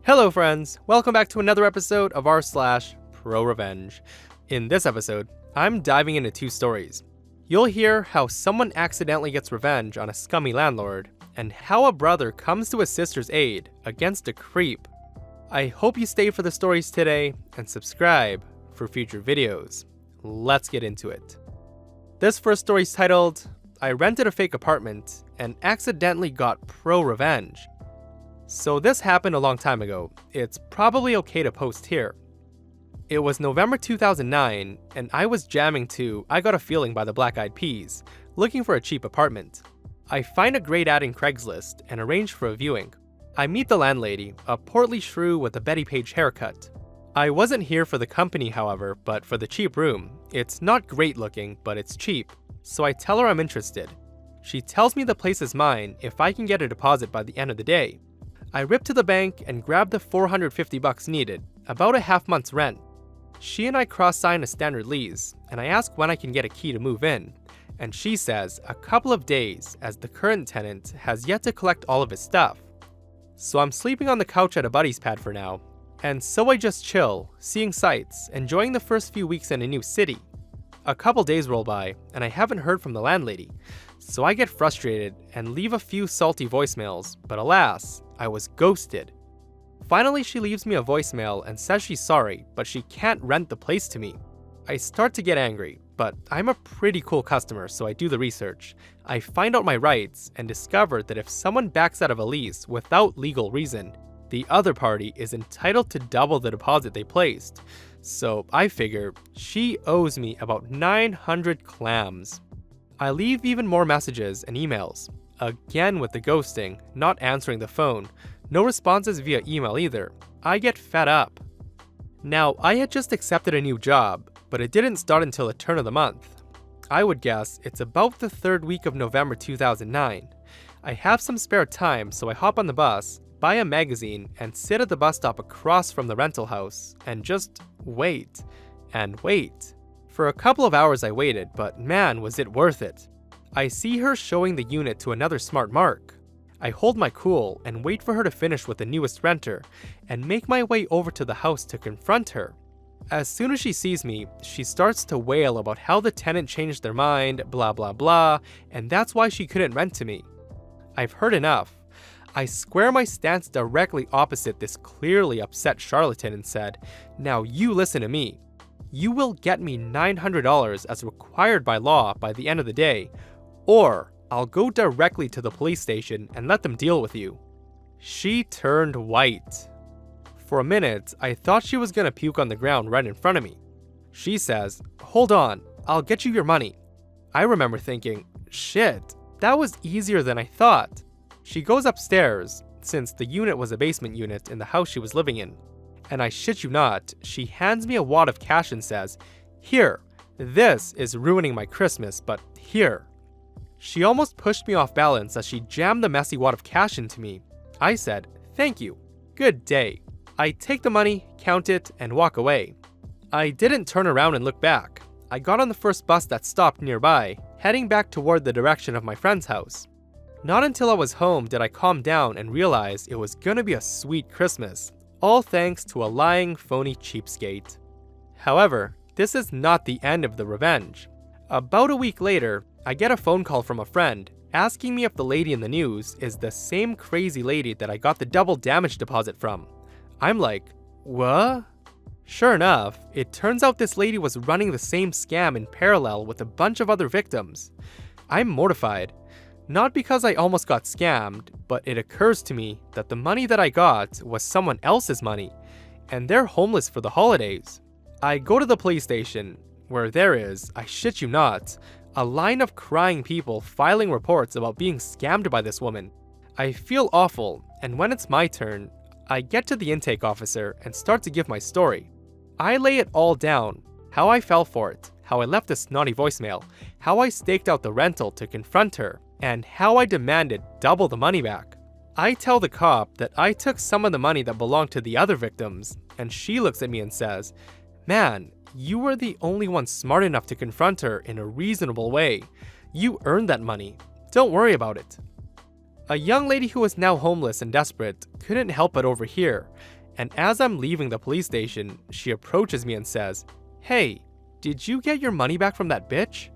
Hello friends, welcome back to another episode of r/ProRevenge. In this episode, I'm diving into two stories. You'll hear how someone accidentally gets revenge on a scummy landlord, and how a brother comes to his sister's aid against a creep. I hope you stay for the stories today, and subscribe for future videos. Let's get into it. This first story is titled, I rented a fake apartment and accidentally got pro-revenge. So this happened a long time ago. It's probably okay to post here. It was November 2009, and I was jamming to I Got a Feeling by the Black Eyed Peas, looking for a cheap apartment. I find a great ad in Craigslist and arrange for a viewing. I meet the landlady, a portly shrew with a Betty Page haircut. I wasn't here for the company, however, but for the cheap room. It's not great looking, but it's cheap, so I tell her I'm interested. She tells me the place is mine if I can get a deposit by the end of the day. I rip to the bank and grab the $450 needed, about a half month's rent. She and I cross-sign a standard lease, and I ask when I can get a key to move in, and she says a couple of days as the current tenant has yet to collect all of his stuff. So I'm sleeping on the couch at a buddy's pad for now, and so I just chill, seeing sights, enjoying the first few weeks in a new city. A couple days roll by, and I haven't heard from the landlady, so I get frustrated and leave a few salty voicemails, but alas, I was ghosted. Finally, she leaves me a voicemail and says she's sorry, but she can't rent the place to me. I start to get angry, but I'm a pretty cool customer, so I do the research. I find out my rights and discover that if someone backs out of a lease without legal reason, the other party is entitled to double the deposit they placed. So I figure she owes me about 900 clams. I leave even more messages and emails. Again with the ghosting, not answering the phone, no responses via email either. I get fed up. Now, I had just accepted a new job, but it didn't start until the turn of the month. I would guess it's about the third week of November 2009. I have some spare time, so I hop on the bus, buy a magazine, and sit at the bus stop across from the rental house, and just wait, and wait. For a couple of hours I waited, but man was it worth it. I see her showing the unit to another smart mark. I hold my cool and wait for her to finish with the newest renter, and make my way over to the house to confront her. As soon as she sees me, she starts to wail about how the tenant changed their mind, blah blah blah, and that's why she couldn't rent to me. I've heard enough. I square my stance directly opposite this clearly upset charlatan and said, "Now you listen to me. You will get me $900 as required by law by the end of the day, or I'll go directly to the police station and let them deal with you." She turned white. For a minute, I thought she was gonna puke on the ground right in front of me. She says, "Hold on, I'll get you your money." I remember thinking, shit, that was easier than I thought. She goes upstairs, since the unit was a basement unit in the house she was living in. And I shit you not, she hands me a wad of cash and says, "Here, this is ruining my Christmas, but here." She almost pushed me off balance as she jammed the messy wad of cash into me. I said, "Thank you. Good day." I take the money, count it, and walk away. I didn't turn around and look back. I got on the first bus that stopped nearby, heading back toward the direction of my friend's house. Not until I was home did I calm down and realize it was gonna be a sweet Christmas, all thanks to a lying, phony cheapskate. However, this is not the end of the revenge. About a week later, I get a phone call from a friend asking me if the lady in the news is the same crazy lady that I got the double damage deposit from. I'm like, what? Sure enough, it turns out this lady was running the same scam in parallel with a bunch of other victims. I'm mortified. Not because I almost got scammed, but it occurs to me that the money that I got was someone else's money, and they're homeless for the holidays. I go to the police station, where there is, I shit you not, a line of crying people filing reports about being scammed by this woman. I feel awful, and when it's my turn, I get to the intake officer and start to give my story. I lay it all down, how I fell for it, how I left a snotty voicemail, how I staked out the rental to confront her, and how I demanded double the money back. I tell the cop that I took some of the money that belonged to the other victims, and she looks at me and says, "Man, you were the only one smart enough to confront her in a reasonable way. You earned that money. Don't worry about it." A young lady who was now homeless and desperate couldn't help but overhear, and as I'm leaving the police station, she approaches me and says, "Hey, did you get your money back from that bitch?"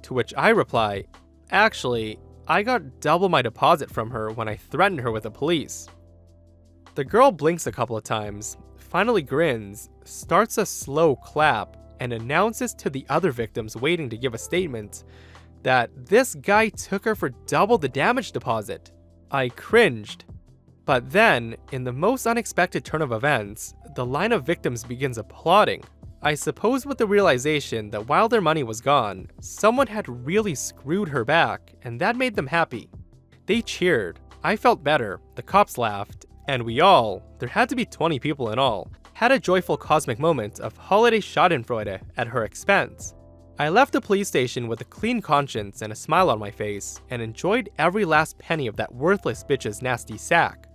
To which I reply, "Actually, I got double my deposit from her when I threatened her with the police." The girl blinks a couple of times, finally grins, starts a slow clap, and announces to the other victims waiting to give a statement that this guy took her for double the damage deposit. I cringed. But then, in the most unexpected turn of events, the line of victims begins applauding. I suppose with the realization that while their money was gone, someone had really screwed her back, and that made them happy. They cheered, I felt better, the cops laughed, and we all, there had to be 20 people in all, had a joyful cosmic moment of holiday schadenfreude at her expense. I left the police station with a clean conscience and a smile on my face, and enjoyed every last penny of that worthless bitch's nasty sack.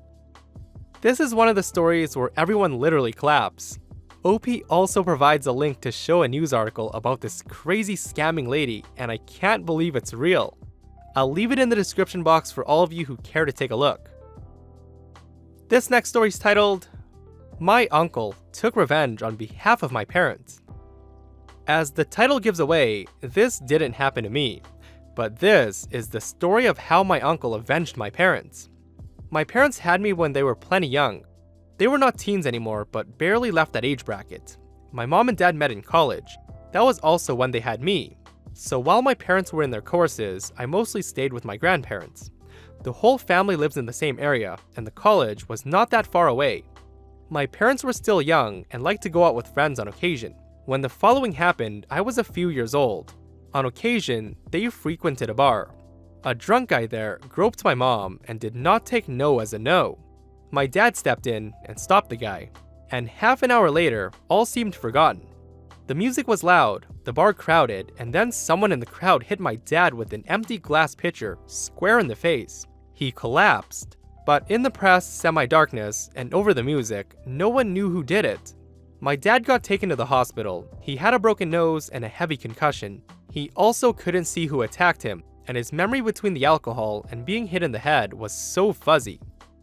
This is one of the stories where everyone literally claps. OP also provides a link to show a news article about this crazy scamming lady, and I can't believe it's real. I'll leave it in the description box for all of you who care to take a look. This next story is titled, "My Uncle Took Revenge on Behalf of My Parents." As the title gives away, this didn't happen to me, but this is the story of how my uncle avenged my parents. My parents had me when they were plenty young. They were not teens anymore, but barely left that age bracket. My mom and dad met in college. That was also when they had me. So while my parents were in their courses, I mostly stayed with my grandparents. The whole family lives in the same area, and the college was not that far away. My parents were still young and liked to go out with friends on occasion. When the following happened, I was a few years old. On occasion, they frequented a bar. A drunk guy there groped my mom and did not take no as a no. My dad stepped in and stopped the guy, and half an hour later, all seemed forgotten. The music was loud, the bar crowded, and then someone in the crowd hit my dad with an empty glass pitcher square in the face. He collapsed, but in the press, semi-darkness, and over the music, no one knew who did it. My dad got taken to the hospital. He had a broken nose and a heavy concussion. He also couldn't see who attacked him, and his memory between the alcohol and being hit in the head was so fuzzy.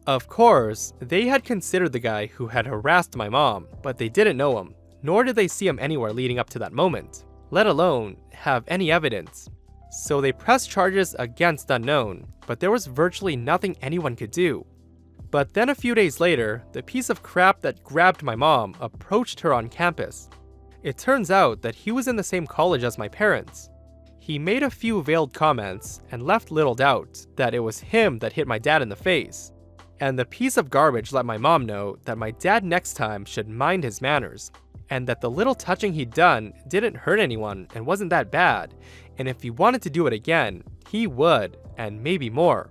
Of course, they had considered the guy who had harassed my mom, but they didn't know him, nor did they see him anywhere leading up to that moment, let alone have any evidence. So they pressed charges against unknown, but there was virtually nothing anyone could do. But then a few days later, the piece of crap that grabbed my mom approached her on campus. It turns out that he was in the same college as my parents. He made a few veiled comments and left little doubt that it was him that hit my dad in the face. And the piece of garbage let my mom know that my dad next time should mind his manners, and that the little touching he'd done didn't hurt anyone and wasn't that bad, and if he wanted to do it again, he would, and maybe more.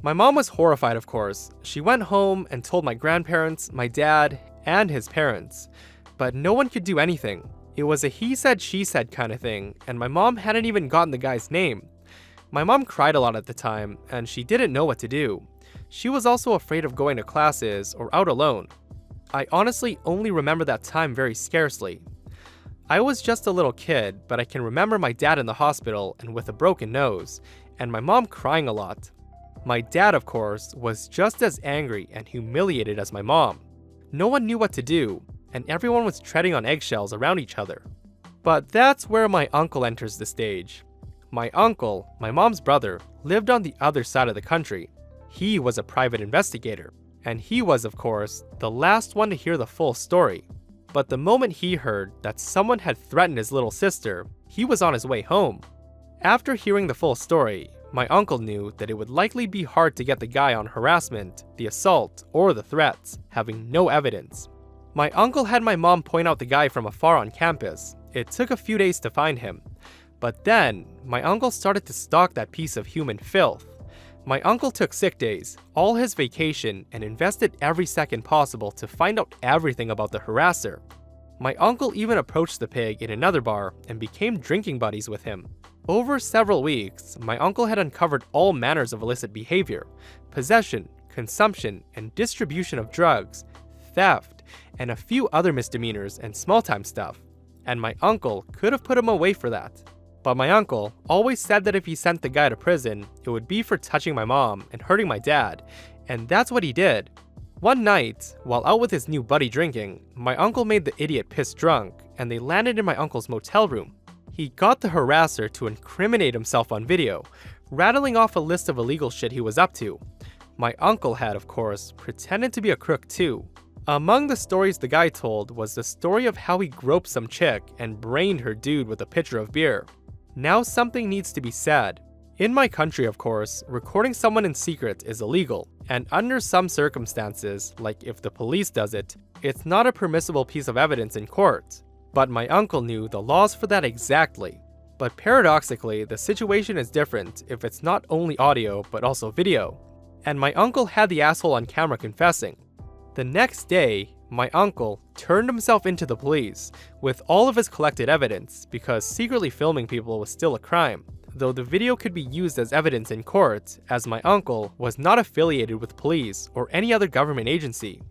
My mom was horrified, of course. She went home and told my grandparents, my dad, and his parents. But no one could do anything. It was a he said, she said kind of thing, and my mom hadn't even gotten the guy's name. My mom cried a lot at the time, and she didn't know what to do. She was also afraid of going to classes or out alone. I honestly only remember that time very scarcely. I was just a little kid, but I can remember my dad in the hospital and with a broken nose, and my mom crying a lot. My dad, of course, was just as angry and humiliated as my mom. No one knew what to do, and everyone was treading on eggshells around each other. But that's where my uncle enters the stage. My uncle, my mom's brother, lived on the other side of the country. He was a private investigator, and he was, of course, the last one to hear the full story. But the moment he heard that someone had threatened his little sister, he was on his way home. After hearing the full story, my uncle knew that it would likely be hard to get the guy on harassment, the assault, or the threats, having no evidence. My uncle had my mom point out the guy from afar on campus. It took a few days to find him. But then, my uncle started to stalk that piece of human filth. My uncle took sick days, all his vacation, and invested every second possible to find out everything about the harasser. My uncle even approached the pig in another bar and became drinking buddies with him. Over several weeks, my uncle had uncovered all manners of illicit behavior, possession, consumption, and distribution of drugs, theft, and a few other misdemeanors and small-time stuff. And my uncle could have put him away for that. But my uncle always said that if he sent the guy to prison, it would be for touching my mom and hurting my dad, and that's what he did. One night, while out with his new buddy drinking, my uncle made the idiot piss drunk, and they landed in my uncle's motel room. He got the harasser to incriminate himself on video, rattling off a list of illegal shit he was up to. My uncle had, of course, pretended to be a crook too. Among the stories the guy told was the story of how he groped some chick and brained her dude with a pitcher of beer. Now something needs to be said. In my country, of course, recording someone in secret is illegal, and under some circumstances, like if the police does it, it's not a permissible piece of evidence in court. But my uncle knew the laws for that exactly. But paradoxically, the situation is different if it's not only audio but also video. And my uncle had the asshole on camera confessing. The next day, my uncle turned himself into the police with all of his collected evidence because secretly filming people was still a crime, though the video could be used as evidence in court as my uncle was not affiliated with police or any other government agency.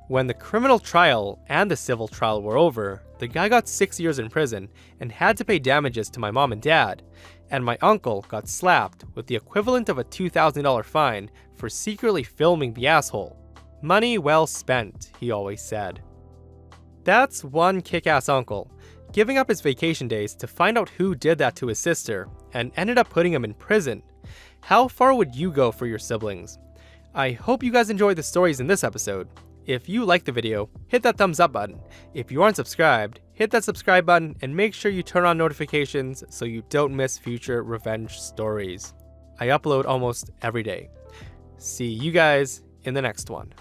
When the criminal trial and the civil trial were over, the guy got 6 years in prison and had to pay damages to my mom and dad, and my uncle got slapped with the equivalent of a $2,000 fine for secretly filming the asshole. Money well spent, he always said. That's one kick-ass uncle, giving up his vacation days to find out who did that to his sister, and ended up putting him in prison. How far would you go for your siblings? I hope you guys enjoyed the stories in this episode. If you liked the video, hit that thumbs up button. If you aren't subscribed, hit that subscribe button and make sure you turn on notifications so you don't miss future revenge stories. I upload almost every day. See you guys in the next one.